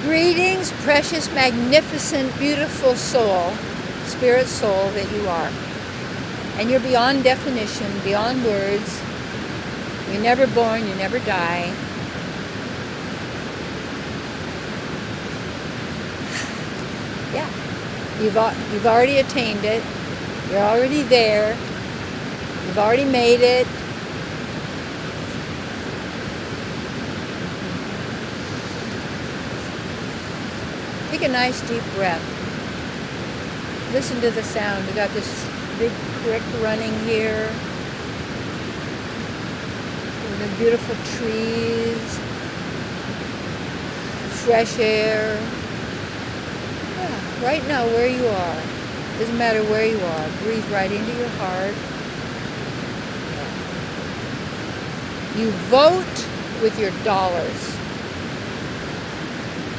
Greetings, precious, magnificent, beautiful soul, spirit soul that you are. And you're beyond definition, beyond words. You're never born, you never die. Yeah, you've already attained it. You're already there. You've already made it. Take a nice deep breath. Listen to the sound. We got this big creek running here. The beautiful trees. Fresh air. Yeah, right now where you are. Doesn't matter where you are. Breathe right into your heart. You vote with your dollars.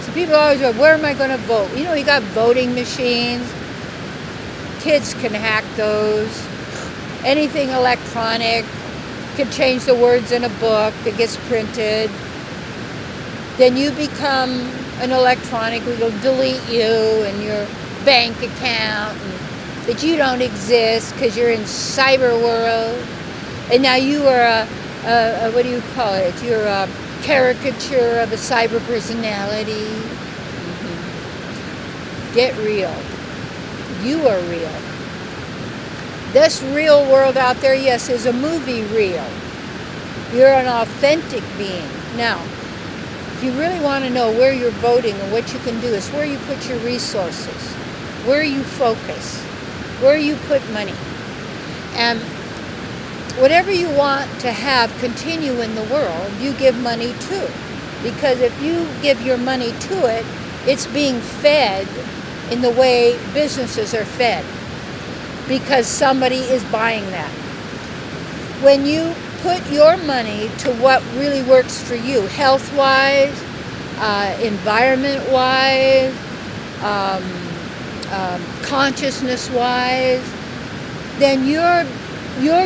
So people always go, where am I going to vote? You know, you got voting machines. Kids can hack those. Anything electronic. Could change the words in a book that gets printed. Then you become an electronic. It'll delete you and your bank account. And that you don't exist because you're in cyber world. And now you are a what do you call it? You're a caricature of a cyber personality. Get real. You are real. This real world out there, yes, is a movie reel. You're an authentic being. Now, if you really want to know where you're voting and what you can do, is where you put your resources, where you focus, where you put money. And whatever you want to have continue in the world, you give money to. Because if you give your money to it, it's being fed in the way businesses are fed. Because somebody is buying that. When you put your money to what really works for you, health-wise, environment-wise, consciousness-wise, then you're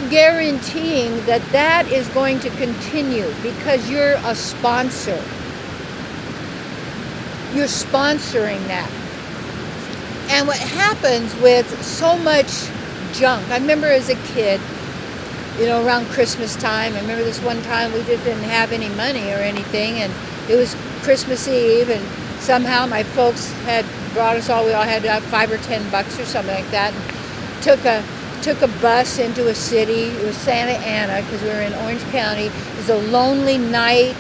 guaranteeing that that is going to continue because you're a sponsor. You're sponsoring that. And what happens with so much junk, I remember as a kid, you know, around Christmas time, I remember this one time we just didn't have any money or anything, and it was Christmas Eve, and somehow my folks had brought us all, we all had $5 or $10 or something like that, and took a bus into a city. It was Santa Ana because we were in Orange County. It was a lonely night,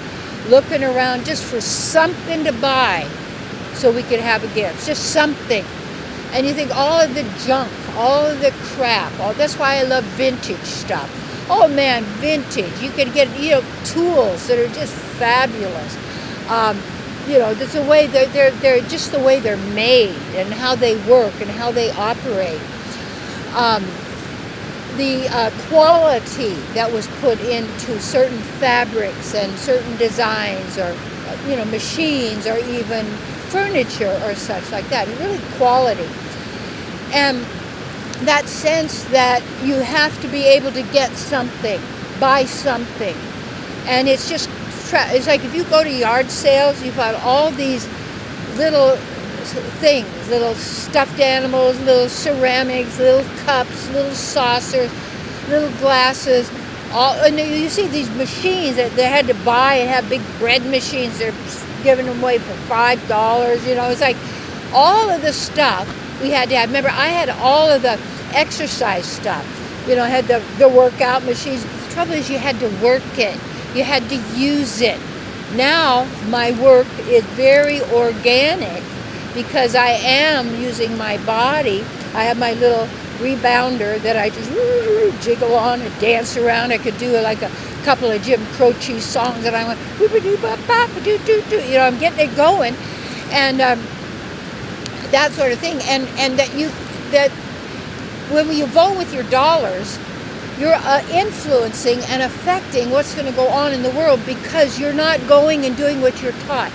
looking around just for something to buy so we could have a gift, just something. And you think all of the junk, all of the crap, that's why I love vintage stuff. Oh man, vintage. You can get, tools that are just fabulous. That's the way they're just the way they're made and how they work and how they operate. The quality that was put into certain fabrics and certain designs or, machines or even furniture or such like that. Really quality. And that sense that you have to be able to get something, buy something. And it's just, it's like if you go to yard sales, you've got all these little things, little stuffed animals, little ceramics, little cups, little saucers, little glasses. And you see these machines that they had to buy and have big bread machines. They're giving them away for $5. It's like all of the stuff we had to have. Remember, I had all of the exercise stuff. I had the workout machines. The trouble is you had to work it. You had to use it. Now my work is very organic because I am using my body. I have my little rebounder that I just jiggle on and dance around. I could do like a couple of Jim Croce songs that I went, I'm getting it going. And that sort of thing. And that when you vote with your dollars, you're influencing and affecting what's going to go on in the world because you're not going and doing what you're taught.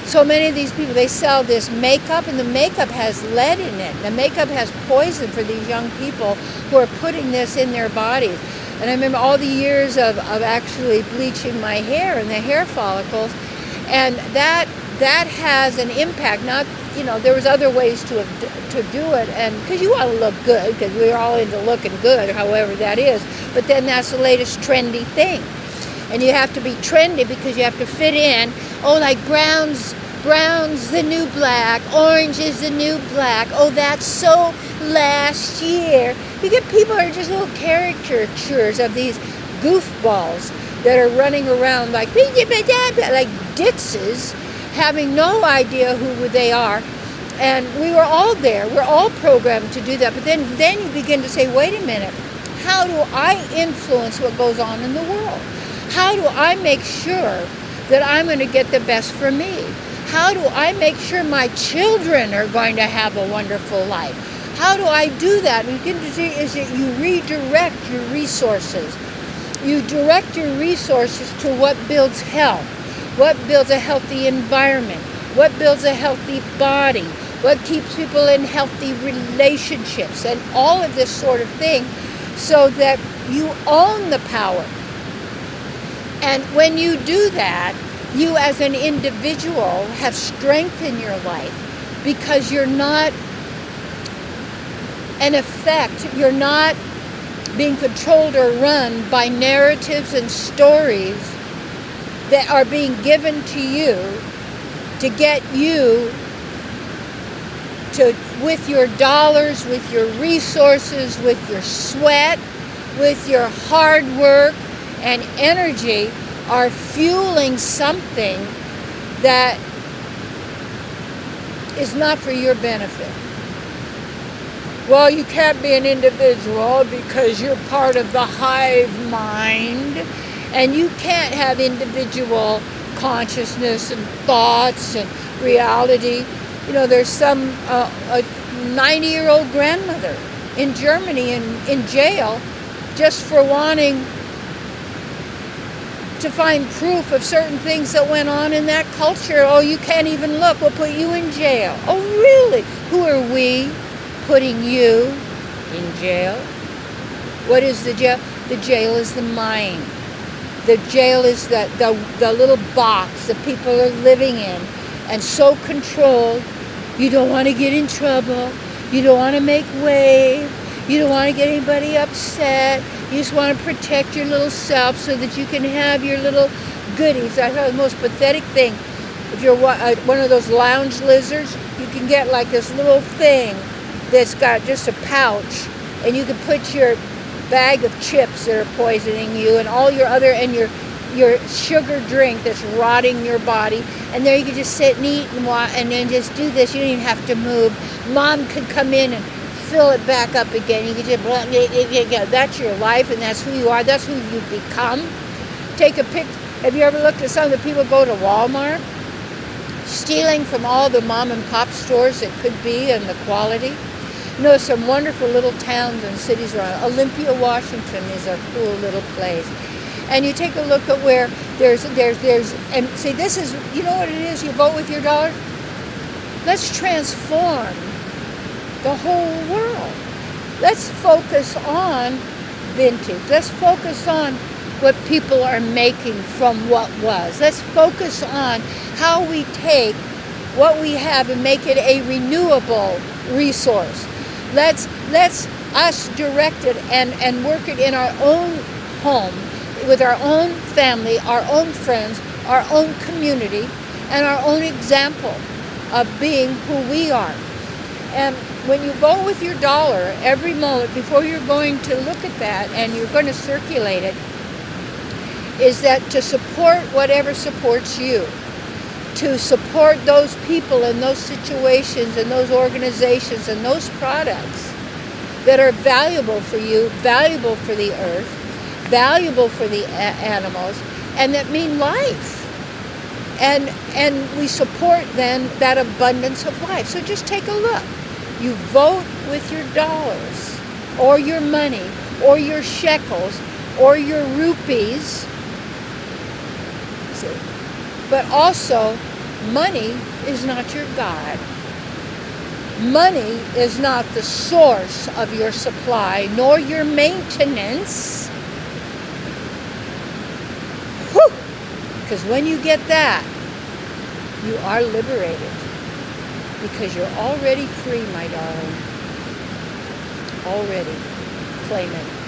So many of these people, they sell this makeup, and the makeup has lead in it. The makeup has poison for these young people who are putting this in their bodies. And I remember all the years of actually bleaching my hair and the hair follicles, and that that has an impact. Not, there was other ways to do it, and because you want to look good, because we're all into looking good, however that is. But then that's the latest trendy thing, and you have to be trendy because you have to fit in. Oh, like brown's the new black, orange is the new black. Oh, that's so last year. You get people who are just little caricatures of these goofballs that are running around like ditzes, having no idea who they are. And we were all there. We're all programmed to do that. But then you begin to say, wait a minute, how do I influence what goes on in the world? How do I make sure that I'm going to get the best for me? How do I make sure my children are going to have a wonderful life? How do I do that? And you can see is that you redirect your resources. You direct your resources to what builds health, what builds a healthy environment, what builds a healthy body, what keeps people in healthy relationships, and all of this sort of thing, so that you own the power. And when you do that, you as an individual have strength in your life, because you're not an effect, you're not being controlled or run by narratives and stories that are being given to you to get you to, with your dollars, with your resources, with your sweat, with your hard work and energy, are fueling something that is not for your benefit. Well, you can't be an individual because you're part of the hive mind, and you can't have individual consciousness and thoughts and reality. There's some a 90-year-old grandmother in Germany in jail just for wanting to find proof of certain things that went on in that culture. Oh, you can't even look, we'll put you in jail. Oh, really? Who are we putting you in jail? What is the jail? The jail is the mind. The jail is the little box that people are living in, and so controlled. You don't want to get in trouble. You don't want to make waves. You don't want to get anybody upset. You just want to protect your little self so that you can have your little goodies. I thought the most pathetic thing, if you're one of those lounge lizards, you can get like this little thing that's got just a pouch, and you can put your bag of chips that are poisoning you and all your other, and your sugar drink that's rotting your body, and there you can just sit and eat and then just do this. You don't even have to move. Mom could come in and fill it back up again. You can just, that's your life, and that's who you are. That's who you become. Take a pic. Have you ever looked at some of the people who go to Walmart, stealing from all the mom and pop stores that could be, and the quality? Some wonderful little towns and cities around. Olympia, Washington is a cool little place. And you take a look at where there's, and see, this is, you know what it is? You vote with your dollar. Let's transform the whole world. Let's focus on vintage. Let's focus on what people are making from what was. Let's focus on how we take what we have and make it a renewable resource. Let's us direct it and work it in our own home, with our own family, our own friends, our own community, and our own example of being who we are. And when you vote with your dollar, every moment before you're going to look at that and you're going to circulate it, is that to support whatever supports you, to support those people and those situations and those organizations and those products that are valuable for you, valuable for the earth, valuable for the animals, and that mean life. And we support then that abundance of life. So just take a look. You vote with your dollars, or your money, or your shekels, or your rupees. See? But also, money is not your God. Money is not the source of your supply, nor your maintenance. Because when you get that, You are liberated because you're already free, my darling. Already. Claim it.